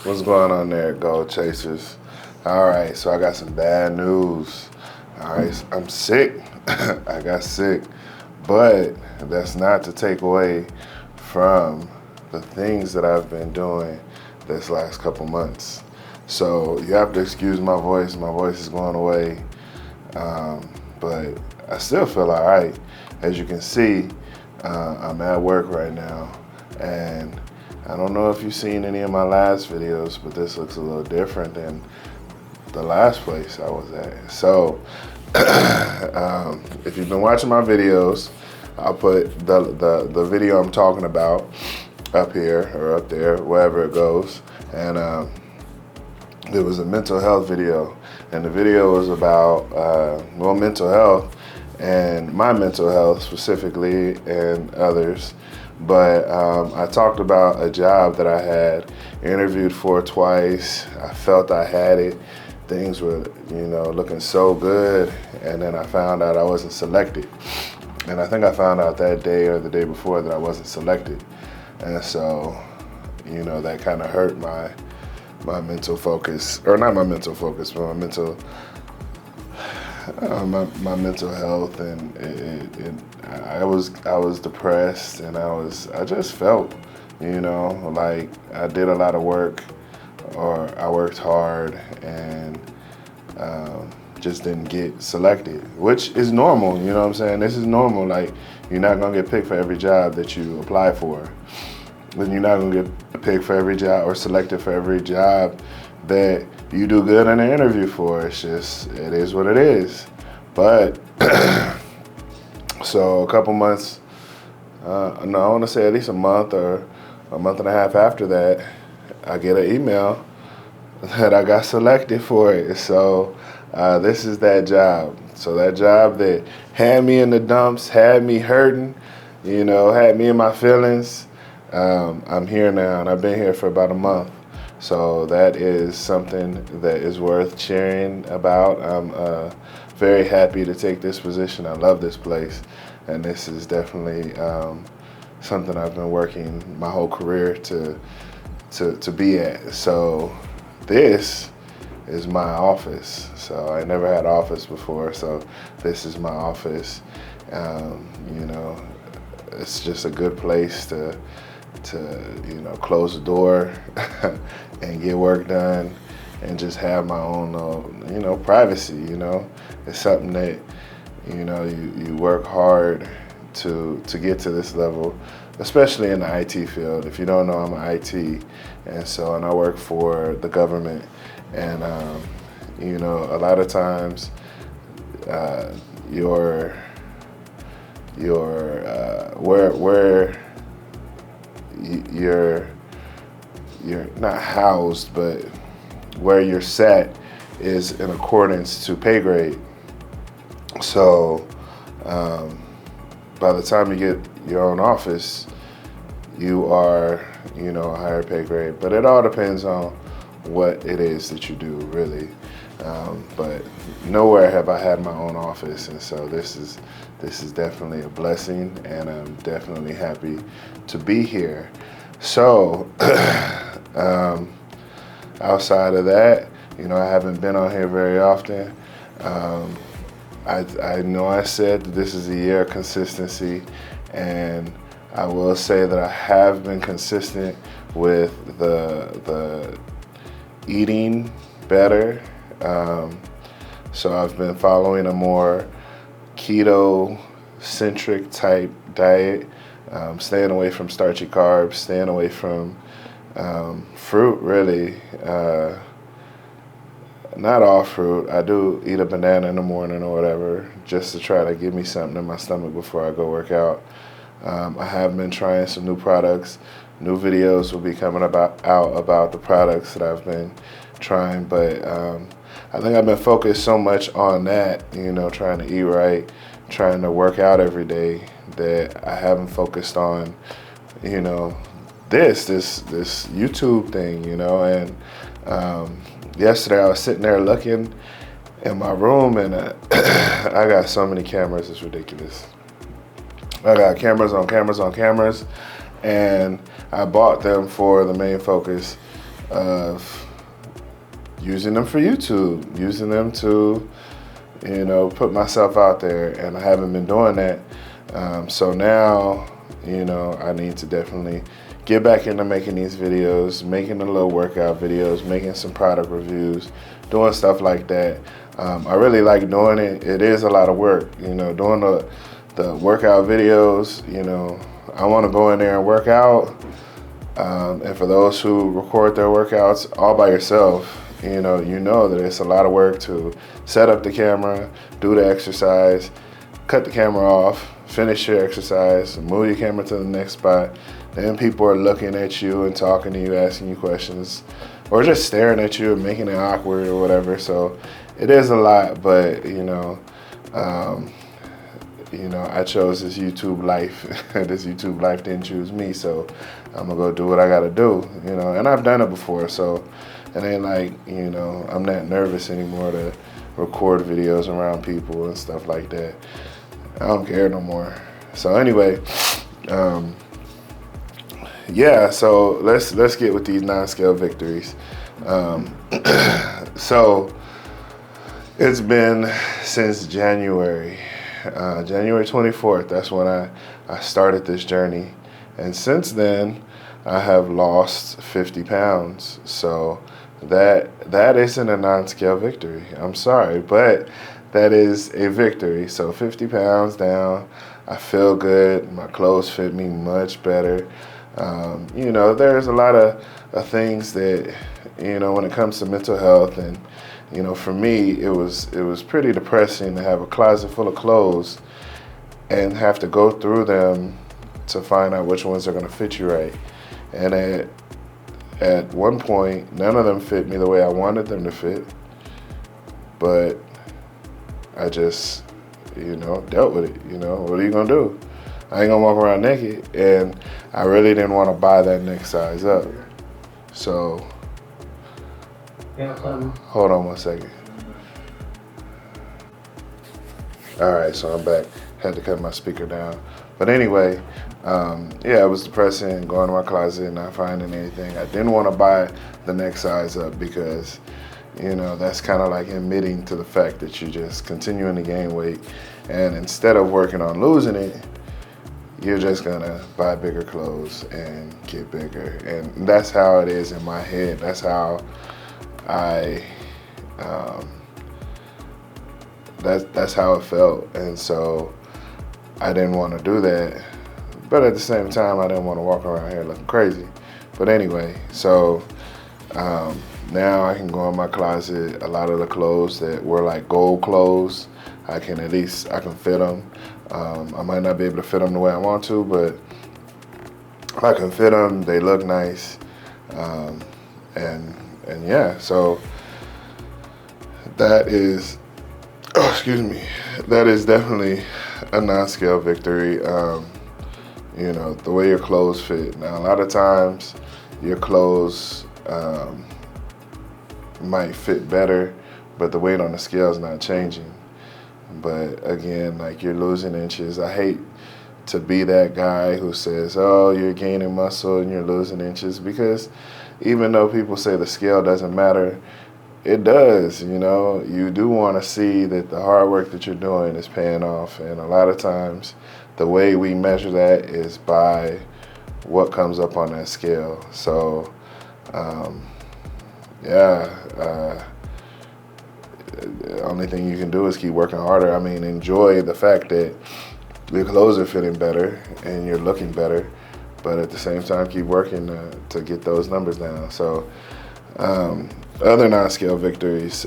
What's going on there, Goalchasers? All right, so I got some bad news. All right, I'm sick. I got sick, but that's not to take away from the things that I've been doing this last couple months. So you have to excuse my voice. My voice is going away, but I still feel all right. As you can see, I'm at work right now, and I don't know if you've seen any of my last videos, but this looks a little different than the last place I was at. So if you've been watching my videos, I'll put the video I'm talking about up here or up there, wherever it goes. And it was a mental health video. And the video was about, mental health and my mental health specifically and others. But I talked about a job that I had interviewed for twice. I felt I had it. Things were, looking so good. And then I found out I wasn't selected. And I think I found out that day or the day before that I wasn't selected. And so, that kind of hurt my mental focus, or not my mental focus, but my mental health, and I was depressed, and I just felt, like I did a lot of work, or I worked hard, and just didn't get selected, which is normal. You know what I'm saying? This is normal. Like, you're not gonna get picked for every job that you apply for. Then you're not gonna get picked for every job or selected for every job that you do good in an interview for. It's just, it is what it is. But so a couple months, I want to say at least a month or a month and a half after that, I get an email that I got selected for it. So this is that job. So that job that had me in the dumps, had me hurting, had me in my feelings. I'm here now, and I've been here for about a month. So that is something that is worth cheering about. I'm very happy to take this position. I love this place, and this is definitely something I've been working my whole career to be at. So this is my office. So I never had office before, so this is my office. It's just a good place to close the door and get work done and just have my own, privacy. It's something that, you work hard to get to this level, especially in the IT field. If you don't know, I'm an IT, and I work for the government, and a lot of times you're not housed, but where you're sat is in accordance to pay grade. So by the time you get your own office, you are, a higher pay grade. But it all depends on what it is that you do, really. But nowhere have I had my own office, and so this is definitely a blessing, and I'm definitely happy to be here. So outside of that, I haven't been on here very often. I know I said that this is a year of consistency, and I will say that I have been consistent with the eating better. So I've been following a more keto-centric type diet, staying away from starchy carbs, staying away from fruit, really. Not all fruit. I do eat a banana in the morning or whatever, just to try to give me something in my stomach before I go work out. I have been trying some new products. New videos will be coming out about the products that I've been trying, but I think I've been focused so much on that, trying to eat right, trying to work out every day, that I haven't focused on, this YouTube thing, and yesterday I was sitting there looking in my room, and I got so many cameras, it's ridiculous. I got cameras on cameras on cameras, and I bought them for the main focus of using them for YouTube, using them to, put myself out there, and I haven't been doing that. So now, I need to definitely get back into making these videos, making the little workout videos, making some product reviews, doing stuff like that. I really like doing it. It is a lot of work, doing the workout videos. I want to go in there and work out. And for those who record their workouts all by yourself, you know that it's a lot of work to set up the camera, do the exercise, cut the camera off, finish your exercise, move your camera to the next spot. Then people are looking at you and talking to you, asking you questions, or just staring at you and making it awkward or whatever. So it is a lot, but I chose this YouTube life. This YouTube life didn't choose me, so I'm gonna go do what I gotta do, and I've done it before, so it ain't like, I'm not nervous anymore to record videos around people and stuff like that. I don't care no more. So anyway, yeah, so let's get with these non-scale victories. So it's been since January 24th. That's when I started this journey, and since then I have lost 50 pounds. So that isn't a non-scale victory. I'm sorry, but that is a victory. So 50 pounds down. I feel good. My clothes fit me much better. There's a lot of things that, when it comes to mental health, and, for me, it was pretty depressing to have a closet full of clothes and have to go through them to find out which ones are going to fit you right. And at one point, none of them fit me the way I wanted them to fit, but I just, dealt with it. What are you going to do? I ain't gonna walk around naked, and I really didn't want to buy that next size up. So, hold on one second. All right, so I'm back. Had to cut my speaker down. But anyway, it was depressing, going to my closet and not finding anything. I didn't want to buy the next size up because, that's kind of like admitting to the fact that you're just continuing to gain weight. And instead of working on losing it, you're just gonna buy bigger clothes and get bigger. And that's how it is in my head. That's how that's how it felt. And so I didn't want to do that. But at the same time, I didn't want to walk around here looking crazy. But anyway, so now I can go in my closet. A lot of the clothes that were like gold clothes, I can fit them. I might not be able to fit them the way I want to, but I can fit them. They look nice, and yeah. So that is, that is definitely a non-scale victory. The way your clothes fit. Now, a lot of times, your clothes might fit better, but the weight on the scale is not changing. But again, like, you're losing inches. I hate to be that guy who says, oh, you're gaining muscle and you're losing inches, because even though people say the scale doesn't matter, it does. You do want to see that the hard work that you're doing is paying off. And a lot of times the way we measure that is by what comes up on that scale. So, the only thing you can do is keep working harder. I mean, enjoy the fact that your clothes are fitting better and you're looking better, but at the same time, keep working to get those numbers down. So, other non-scale victories.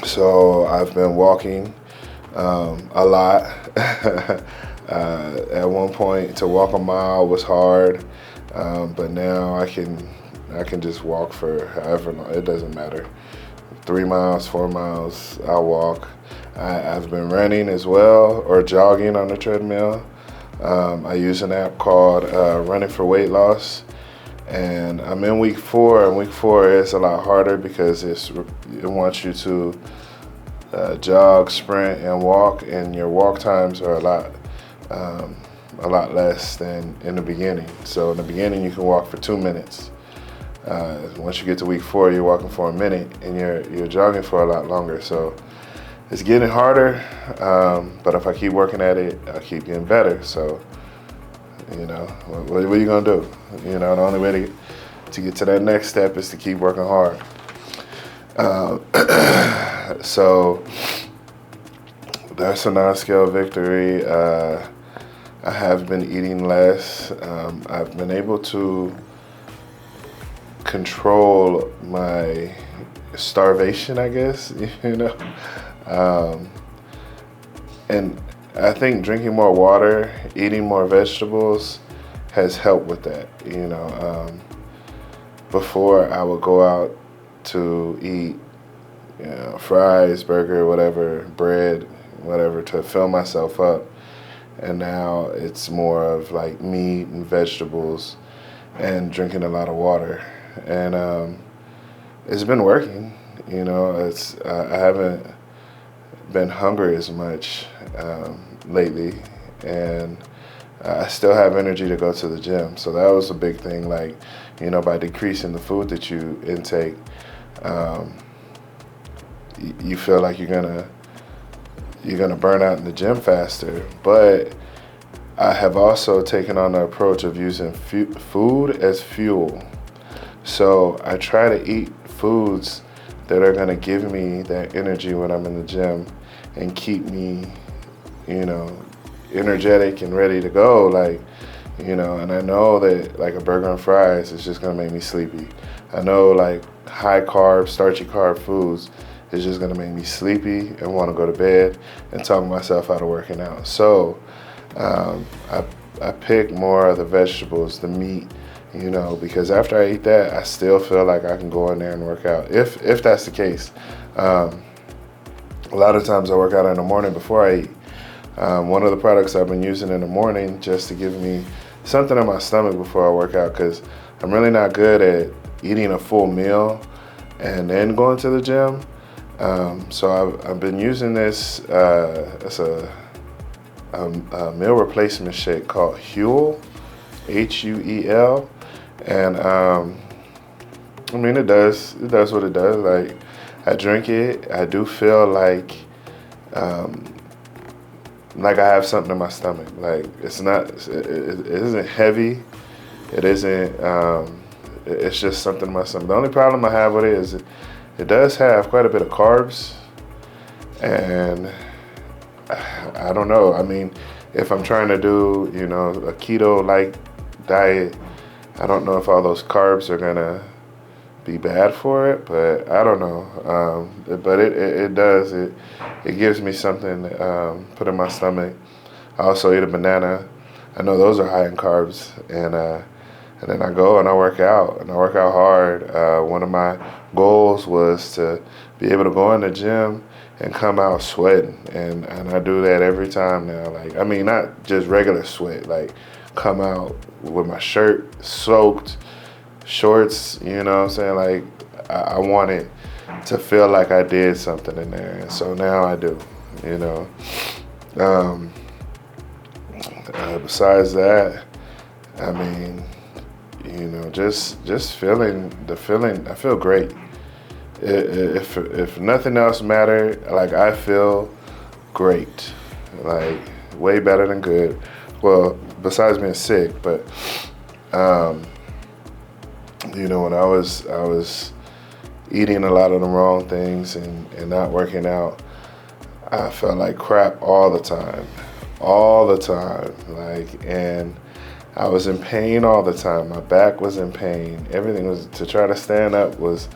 So I've been walking a lot. At one point, to walk a mile was hard, but now I can just walk for however long. It doesn't matter. 3 miles, 4 miles, I'll walk. I've been running as well, or jogging on the treadmill. I use an app called Running for Weight Loss, and I'm in week 4. And week 4 is a lot harder because it wants you to jog, sprint, and walk, and your walk times are a lot less than in the beginning. So in the beginning, you can walk for 2 minutes. Once you get to week 4, you're walking for a minute, and you're jogging for a lot longer. So it's getting harder, but if I keep working at it, I keep getting better. So, what are you gonna do? The only way to get to that next step is to keep working hard. So that's a non-scale victory. I have been eating less. I've been able to control my starvation, I guess, and I think drinking more water, eating more vegetables has helped with that. Before I would go out to eat, fries, burger, whatever, bread, whatever, to fill myself up. And now it's more of like meat and vegetables and drinking a lot of water. And it's been working. I haven't been hungry as much lately, and I still have energy to go to the gym. So that was a big thing. Like, by decreasing the food that you intake, you feel like you're gonna burn out in the gym faster. But I have also taken on the approach of using food as fuel. So I try to eat foods that are gonna give me that energy when I'm in the gym and keep me, energetic and ready to go. Like, and I know that like a burger and fries is just gonna make me sleepy. I know like high carb, starchy carb foods is just gonna make me sleepy and wanna go to bed and talk myself out of working out. So I pick more of the vegetables, the meat, because after I eat that, I still feel like I can go in there and work out. If that's the case. A lot of times I work out in the morning before I eat. One of the products I've been using in the morning just to give me something in my stomach before I work out, because I'm really not good at eating a full meal and then going to the gym. So I've been using this, it's a meal replacement shake called Huel, Huel. And it does what it does. Like, I drink it, I do feel like I have something in my stomach. Like, it isn't heavy. It isn't, it's just something in my stomach. The only problem I have with it is it does have quite a bit of carbs, and I don't know. If I'm trying to do, a keto-like diet, I don't know if all those carbs are gonna be bad for it, but I don't know. But it does. It gives me something put in my stomach. I also eat a banana. I know those are high in carbs, and then I go and I work out, hard. One of my goals was to be able to go in the gym and come out sweating, and I do that every time now. Like, not just regular sweat, like come out with my shirt soaked, shorts, what I'm saying? Like, I want it to feel like I did something in there, and so now I do, Besides that, just feeling the feeling, I feel great. If nothing else mattered, like, I feel great, like way better than good. Well, besides being sick, but when I was eating a lot of the wrong things and not working out, I felt like crap all the time, and I was in pain all the time. My back was in pain. Everything was, to try to stand up was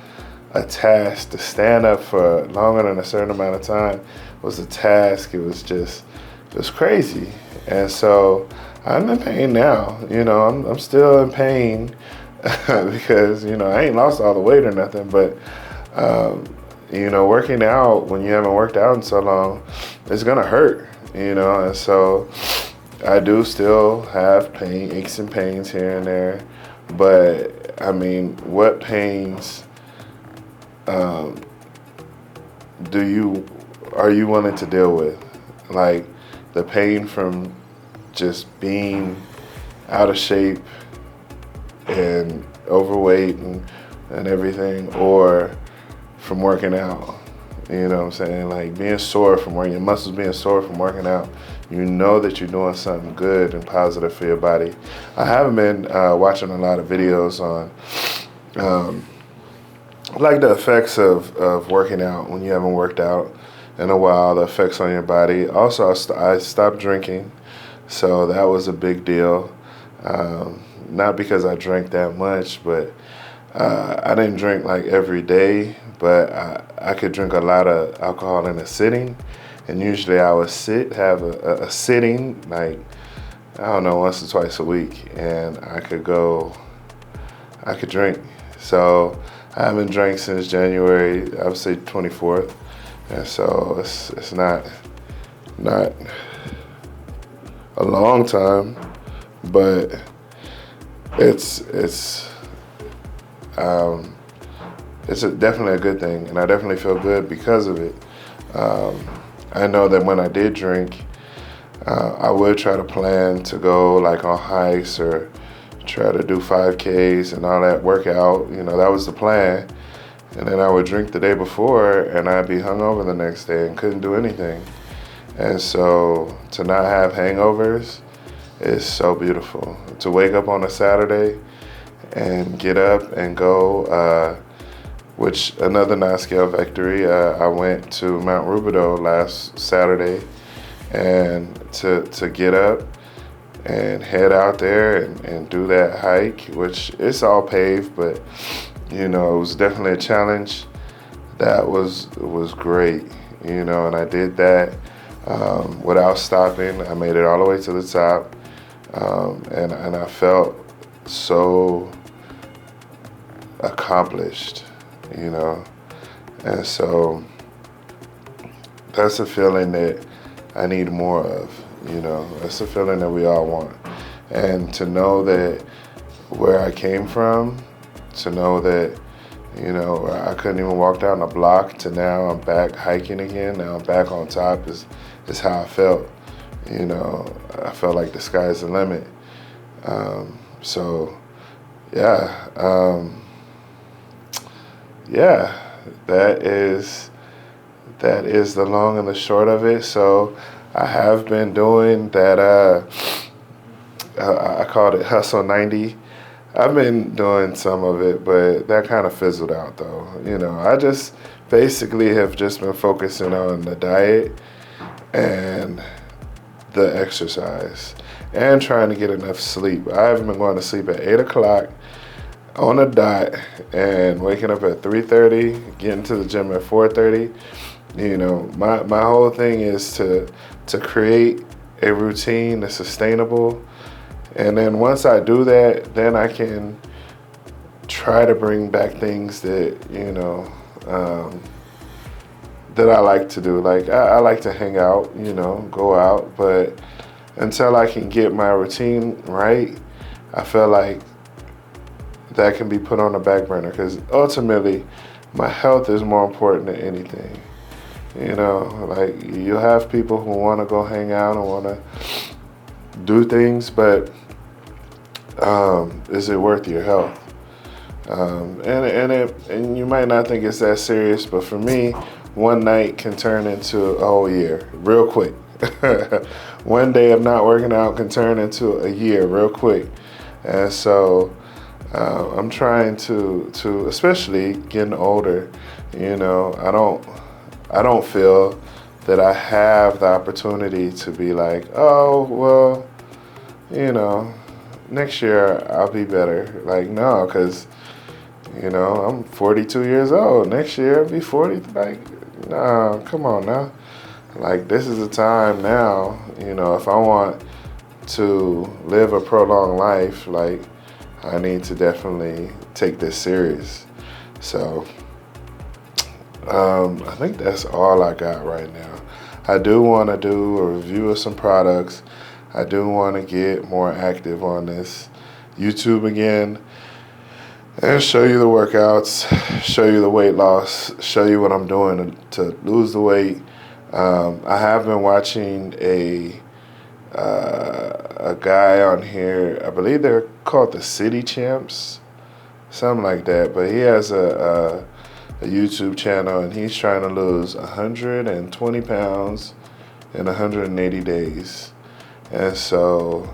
a task. To stand up for longer than a certain amount of time was a task. It was crazy. And so I'm in pain now. I'm still in pain because, I ain't lost all the weight or nothing, but, working out when you haven't worked out in so long, it's gonna hurt, and so I do still have pain, aches and pains here and there, but what pains are you willing to deal with? Like, the pain from just being out of shape and overweight and everything, or from working out. You know what I'm saying? Like being sore from working, your muscles being sore from working out, you know that you're doing something good and positive for your body. I haven't been watching a lot of videos on like the effects of working out when you haven't worked out in a while, the effects on your body. Also, I stopped drinking, so that was a big deal. Not because I drank that much, but I didn't drink like every day, but I could drink a lot of alcohol in a sitting. And usually I would have a sitting, like, I don't know, once or twice a week, and I could drink. So I haven't drank since January, I would say 24th. And so it's not a long time, but it's definitely a good thing, and I definitely feel good because of it. I know that when I did drink, I would try to plan to go like on hikes or try to do 5Ks and all that workout. You know, that was the plan. And then I would drink the day before, and I'd be hungover the next day and couldn't do anything. And so to not have hangovers is so beautiful. To wake up on a Saturday and get up and go, which another non-scale victory, I went to Mount Rubidoux last Saturday, and to get up and head out there and do that hike, which it's all paved, but you know, it was definitely a challenge. That was great, you know, and I did that without stopping. I made it all the way to the top, and I felt so accomplished, you know. And so that's a feeling that I need more of, you know. That's a feeling that we all want. And to know that where I came from, to know that, you know, I couldn't even walk down the block, to now I'm back hiking again, now I'm back on top is how I felt. You know, I felt like the sky's the limit. So, yeah. That is the long and the short of it. So I have been doing that, I called it Hustle 90. I've been doing some of it, but that kind of fizzled out though. You know, I just basically have just been focusing on the diet and the exercise and trying to get enough sleep. I haven't been going to sleep at 8 o'clock on a dot and waking up at 3:30, getting to the gym at 4:30. You know, my whole thing is to create a routine that's sustainable. And then once I do that, then I can try to bring back things that, you know, that I like to do. Like I like to hang out, you know, go out, but until I can get my routine right, I feel like that can be put on the back burner, because ultimately my health is more important than anything. You know, like you have people who want to go hang out and want to do things, but is it worth your health? And you might not think it's that serious, but for me, one night can turn into a whole year real quick. One day of not working out can turn into a year real quick. And so I'm trying to especially getting older, you know, I don't feel that I have the opportunity to be like, oh, well, you know, next year I'll be better. Like, no, because, you know, I'm 42 years old. Next year I'll be 40. Like, no, come on now. Like, this is the time now, you know, if I want to live a prolonged life, like, I need to definitely take this serious. So, I think that's all I got right now. I do want to do a review of some products. I do want to get more active on this YouTube again and show you the workouts, show you the weight loss, show you what I'm doing to lose the weight. I have been watching a guy on here, I believe they're called the City Champs something like that. But he has a YouTube channel, and he's trying to lose 120 pounds in 180 days. And so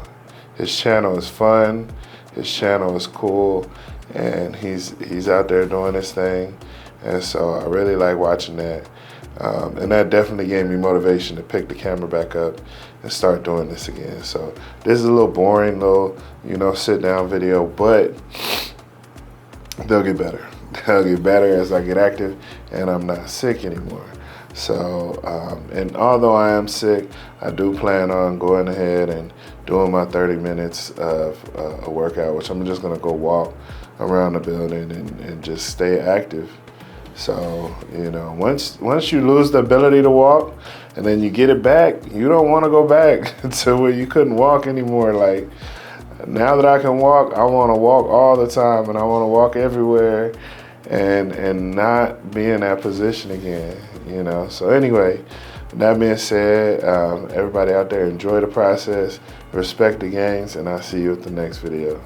his channel is fun, his channel is cool, and he's out there doing his thing. And so I really like watching that. And that definitely gave me motivation to pick the camera back up and start doing this again. So this is a little boring, little, sit down video, but they'll get better. They'll get better as I get active and I'm not sick anymore. So, and although I am sick, I do plan on going ahead and doing my 30 minutes of a workout, which I'm just gonna go walk around the building and just stay active. So, once you lose the ability to walk and then you get it back, you don't want to go back to where you couldn't walk anymore. Like, now that I can walk, I want to walk all the time, and I want to walk everywhere and not be in that position again, So anyway, that being said, everybody out there, enjoy the process, respect the gains, and I'll see you at the next video.